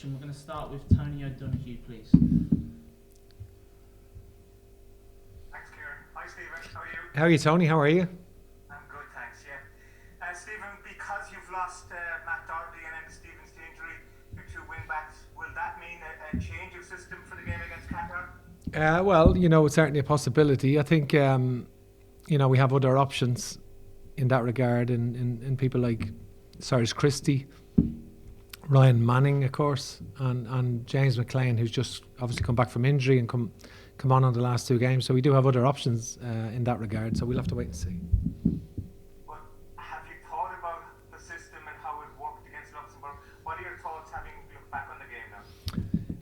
We're going to start with Tony O'Donoghue, please. Thanks, Kieran. Hi, Stephen. How are you? How are you, Tony? How are you? I'm good, thanks, yeah. Stephen, because you've lost Matt Doherty and then Stevens to injury, your two wing-backs, will that mean a change of system for the game against Qatar? Well, it's certainly a possibility. I think, we have other options in that regard in people like Cyrus Christie, Ryan Manning, of course, and James McLean, who's just obviously come back from injury and come on the last two games. So we do have other options in that regard. So we'll have to wait and see. But have you thought about the system and how it worked against Luxembourg? What are your thoughts having looked back on the game now?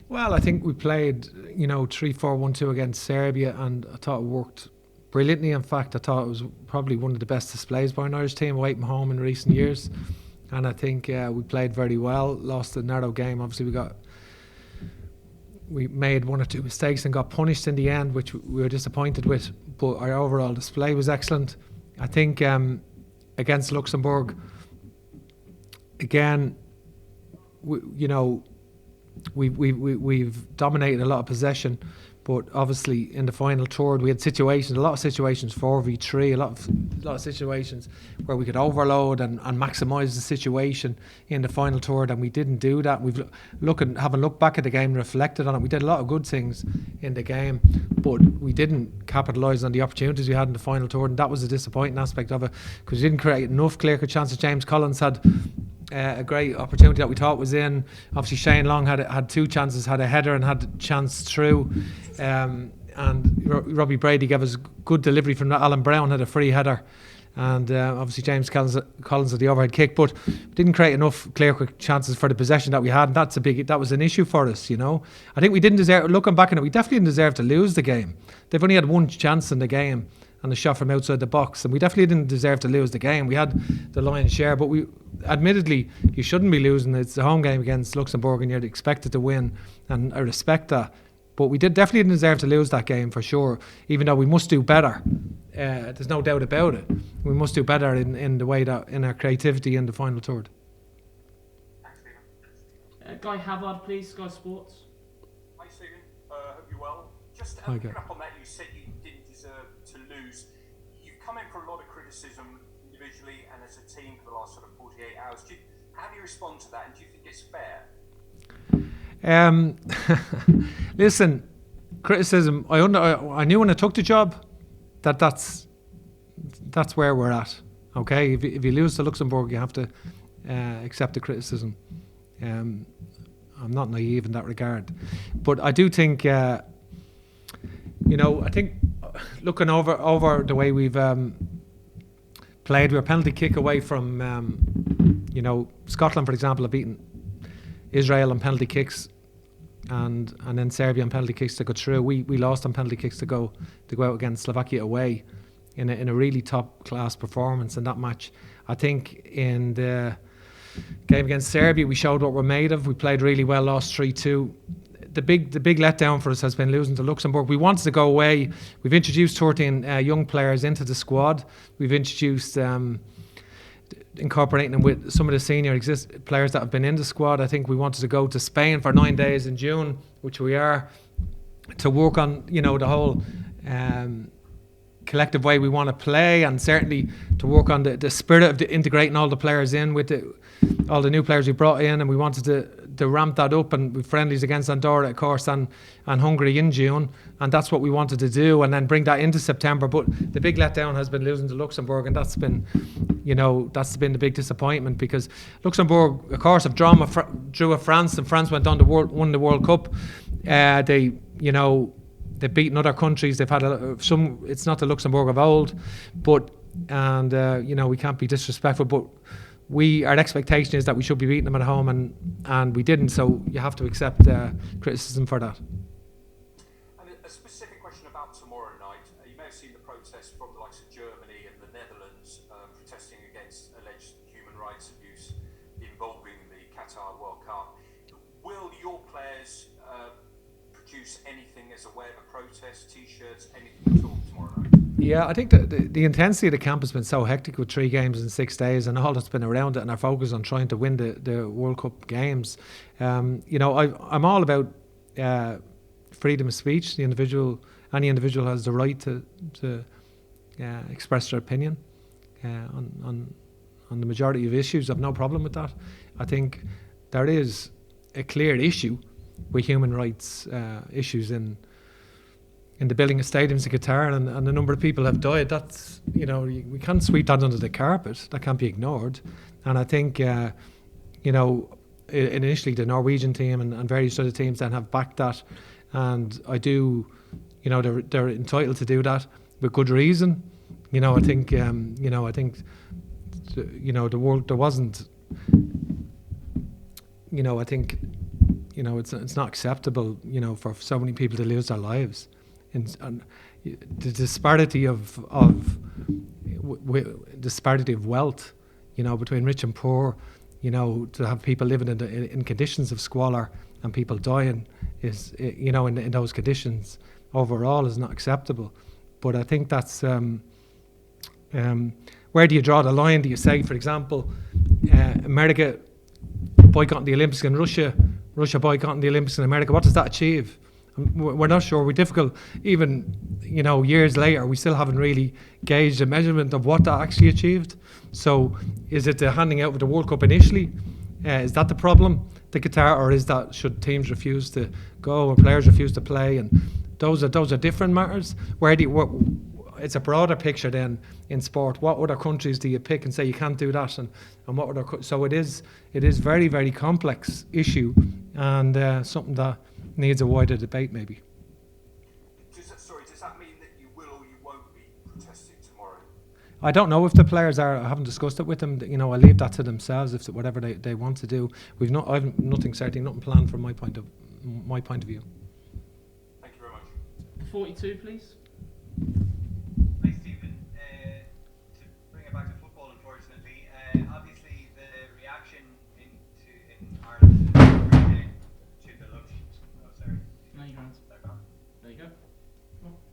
Well, I think we played, 3-4-1-2 against Serbia, and I thought it worked brilliantly. In fact, I thought it was probably one of the best displays by an Irish team away from home in recent years. And I think we played very well. Lost a narrow game. Obviously, we made one or two mistakes and got punished in the end, which we were disappointed with. But our overall display was excellent. I think against Luxembourg, again, we've dominated a lot of possession. But obviously, in the final third, we had a lot of situations 4v3, a lot of situations where we could overload and maximise the situation in the final third, and we didn't do that. Having looked back at the game, reflected on it, we did a lot of good things in the game, but we didn't capitalise on the opportunities we had in the final third, and that was a disappointing aspect of it, because we didn't create enough clear-cut chances. James Collins had a great opportunity that we thought was in. Obviously Shane Long had two chances, had a header and had a chance through, and Robbie Brady gave us good delivery from that. Alan Brown had a free header, and obviously James Collins had the overhead kick, but didn't create enough clear chances for the possession that we had, and that was an issue for us. I think we didn't deserve, looking back on it, we definitely didn't deserve to lose the game. They've only had one chance in the game, and a shot from outside the box, and we definitely didn't deserve to lose the game. We had the lion's share, but admittedly, you shouldn't be losing. It's a home game against Luxembourg, and you're expected to win, and I respect that. But we definitely didn't deserve to lose that game for sure, even though we must do better. There's no doubt about it. We must do better in the way that, in our creativity in the final third. Thanks, Stephen. Guy Havard, please, Sky Sports. Hi, Stephen. Hope you're well. Just Hi, picking Guy. up on that, you said you didn't deserve to lose. You've come in for a lot of criticism individually and as a team for the last sort of 48 hours. How do you respond to that, and do you think it's fair? Listen, criticism. I knew when I took the job that's where we're at. Okay, if you lose to Luxembourg, you have to accept the criticism. I'm not naive in that regard, but I do think, I think looking over the way we've played, we were a penalty kick away from, Scotland, for example, have beaten Israel on penalty kicks, and then Serbia on penalty kicks to go through. We lost on penalty kicks to go out against Slovakia away in a really top class performance in that match. I think in the game against Serbia, we showed what we're made of. We played really well, lost 3-2. The big letdown for us has been losing to Luxembourg. We wanted to go away. We've introduced 13 young players into the squad. We've introduced incorporating them with some of the senior players that have been in the squad. I think we wanted to go to Spain for 9 days in June, which we are, to work on the whole collective way we want to play, and certainly to work on the spirit of integrating all the players in with all the new players we brought in, and we wanted to ramp that up, and with friendlies against Andorra, of course, and Hungary in June, and that's what we wanted to do, and then bring that into September. But the big letdown has been losing to Luxembourg, and that's been the big disappointment, because Luxembourg, of course, have drew a France, and France went on to won the World Cup. They've beaten other countries. They've had some. It's not the Luxembourg of old, but we can't be disrespectful. But our expectation is that we should be beating them at home, and we didn't. So you have to accept criticism for that. And a specific question about tomorrow night. You may have seen the protests from the likes of Germany and the Netherlands protesting against alleged human rights abuse involving the Qatar World Cup. Will your players produce anything as a way of a protest, T-shirts, anything at all tomorrow night? Yeah, I think the intensity of the camp has been so hectic with 3 games in 6 days and all that's been around it, and our focus on trying to win the World Cup games. I'm all about freedom of speech. Any individual has the right to express their opinion on the majority of issues. I've no problem with that. I think there is a clear issue with human rights issues in the building of stadiums in Qatar, and a number of people have died. That's, we can't sweep that under the carpet. That can't be ignored. And I think, initially the Norwegian team and various other teams then have backed that. And I do, they're entitled to do that with good reason. I think, the world, there wasn't, I think, it's not acceptable, for so many people to lose their lives. And the disparity of wealth, between rich and poor, to have people living in conditions of squalor and people dying is, in those conditions overall is not acceptable. But I think that's where do you draw the line? Do you say, for example, America boycotting the Olympics and Russia boycotting the Olympics in America? What does that achieve? We're not sure. We're difficult. Even years later, we still haven't really gauged a measurement of what that actually achieved. So, is it the handing out of the World Cup initially? Is that the problem, the Qatar, or is that should teams refuse to go and players refuse to play? And those are different matters. It's a broader picture then in sport. What other countries do you pick and say you can't do that? And what other? So it is very, very complex issue, and something that needs a wider debate maybe. Does that mean that you will or you won't be protesting tomorrow? I don't know if the players are. I haven't discussed it with them. I leave that to themselves, if whatever they want to do. I've nothing planned from my point of view. Thank you very much. 42, please. Hi, Stephen. To bring it back to football, unfortunately, obviously the reaction in Ireland to the Lux. Oh, sorry. No, you can't. Is that gone? There you go.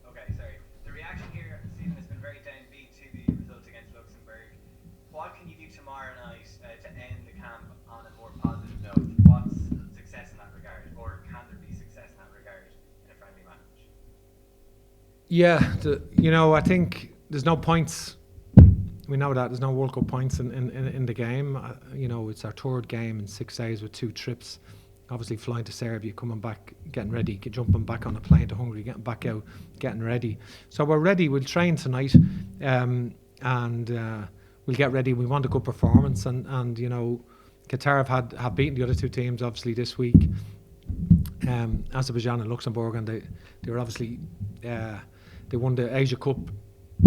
Okay, sorry. The reaction here, Stephen, has been very downbeat to the result against Luxembourg. What can you do tomorrow night to end the camp on a more positive note? What's success in that regard, or can there be success in that regard in a friendly match? Yeah, I think there's no points. We know that there's no World Cup points in the game. It's our 3rd game in 6 days with 2 trips. Obviously, flying to Serbia, coming back, getting ready, jumping back on a plane to Hungary, getting back out, getting ready. So we're ready. We'll train tonight, and we'll get ready. We want a good performance, and Qatar have beaten the other 2 teams obviously this week, Azerbaijan and Luxembourg, and they were obviously they won the Asia Cup,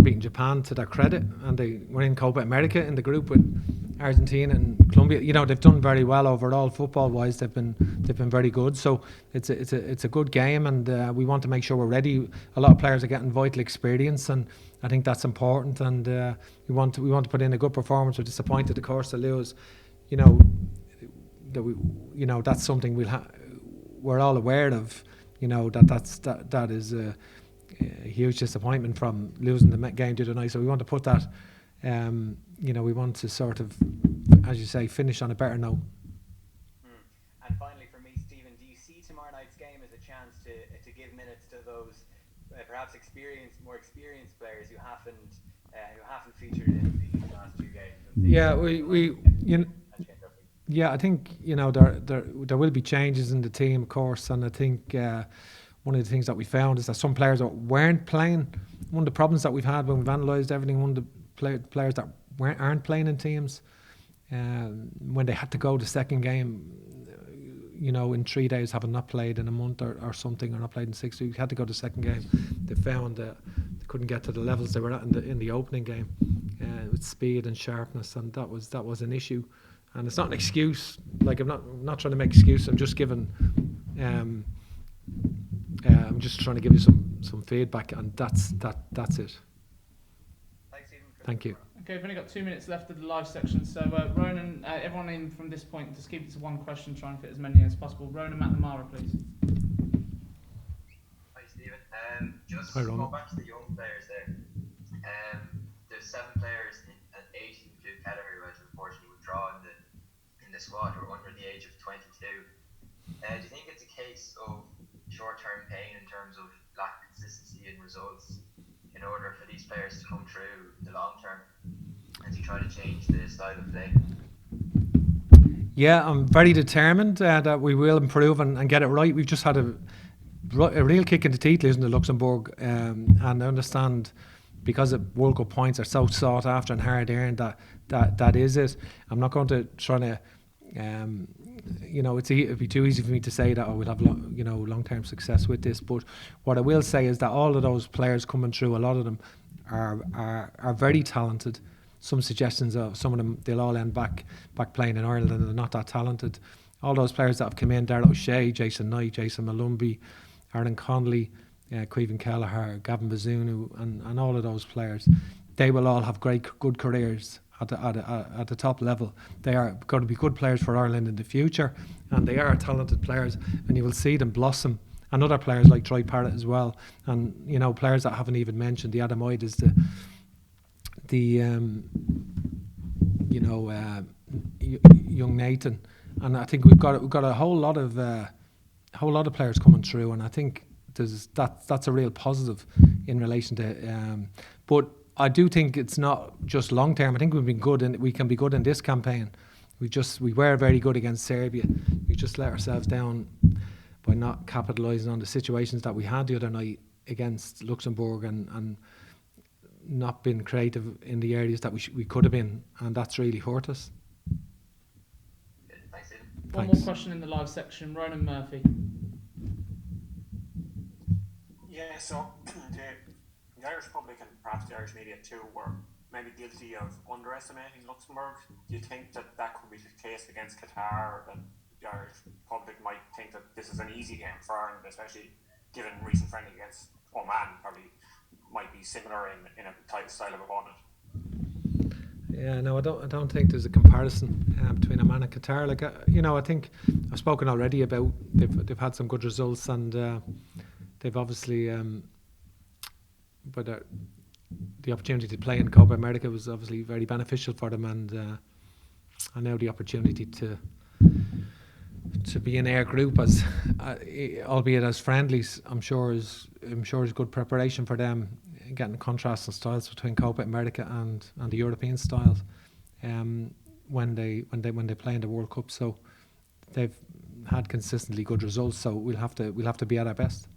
beating Japan to their credit, and they were in Copa America in the group with Argentina and Colombia. They've done very well overall football wise. They've been very good. So it's a good game, and we want to make sure we're ready. A lot of players are getting vital experience, and I think that's important. And we want to put in a good performance. We're disappointed, of course, to lose. That's something we're all aware of. That is a huge disappointment from losing the game the other night. So we want to put that. We want to sort of, as you say, finish on a better note. And finally, for me, Stephen, do you see tomorrow night's game as a chance to give minutes to those perhaps more experienced players who haven't featured in these last 2 games? Yeah, I think there will be changes in the team, of course, and I think one of the things that we found is that some players that weren't playing. One of the problems that we've had when we've analysed everything, one of the players that aren't playing in teams, when they had to go the second game, in 3 days, having not played in a month or something, or not played in 6 weeks, had to go to the second game. They found that they couldn't get to the levels they were at in the opening game, with speed and sharpness, and that was an issue. And it's not an excuse. Like, I'm not trying to make excuses. I'm just giving. I'm just trying to give you some feedback, and that's it. Thanks, Stephen. Thank you. Okay, we've only got 2 minutes left of the live section, so Ronan, everyone in from this point, just keep it to one question, try and fit as many as possible. Ronan McNamara, please. Hi, Stephen. Just Hi, go Ronan. back to the young players there. There's 7 players and 8 include Qatar who had unfortunately withdrawn in the squad who are under the age of 22. Do you think it's a case of short-term pain in terms of lack of consistency in results in order for these players to come through in the long term as you try to change the style of play? Yeah, I'm very determined that we will improve and get it right. We've just had a real kick in the teeth losing to Luxembourg, and I understand because the World Cup points are so sought after and hard earned that is it. I'm not going to try to, it'd be too easy for me to say that we'll have long-term success with this. But what I will say is that all of those players coming through, a lot of them are very talented. Some suggestions of some of them, they'll all end back playing in Ireland and they're not that talented. All those players that have come in, Darrell O'Shea, Jason Knight, Jason Malumbi, Aaron Connolly, Caoimhin Kelleher, Gavin Bazunu, and all of those players, they will all have good careers at the top level. They are going to be good players for Ireland in the future, and they are talented players, and you will see them blossom. And other players like Troy Parrott as well, and players that I haven't even mentioned. The Adam Oid is young Nathan, and I think we've got a whole lot of players coming through, and I think that's a real positive in relation to. But I do think it's not just long term. I think we've been good, and we can be good in this campaign. We were very good against Serbia. We just let ourselves down by not capitalising on the situations that we had the other night against Luxembourg and not being creative in the areas that we could have been, and that's really hurt us. Thanks, Ian. One more question in the live section. Ronan Murphy. Yeah, so the Irish public and perhaps the Irish media too were maybe guilty of underestimating Luxembourg. Do you think that could be the case against Qatar, that the Irish public might think that this is an easy game for Ireland, especially given recent friendly against Oman probably might be similar in a type style of opponent? Yeah, no, I don't think there's a comparison between Oman and Qatar. Like, I think I've spoken already about they've had some good results, and they've obviously, but the opportunity to play in Copa America was obviously very beneficial for them, and now the opportunity to be in their group as, albeit as friendlies, I'm sure is good preparation for them, getting contrasts and styles between Copa America and the European styles, when they play in the World Cup. So they've had consistently good results. So we'll have to be at our best.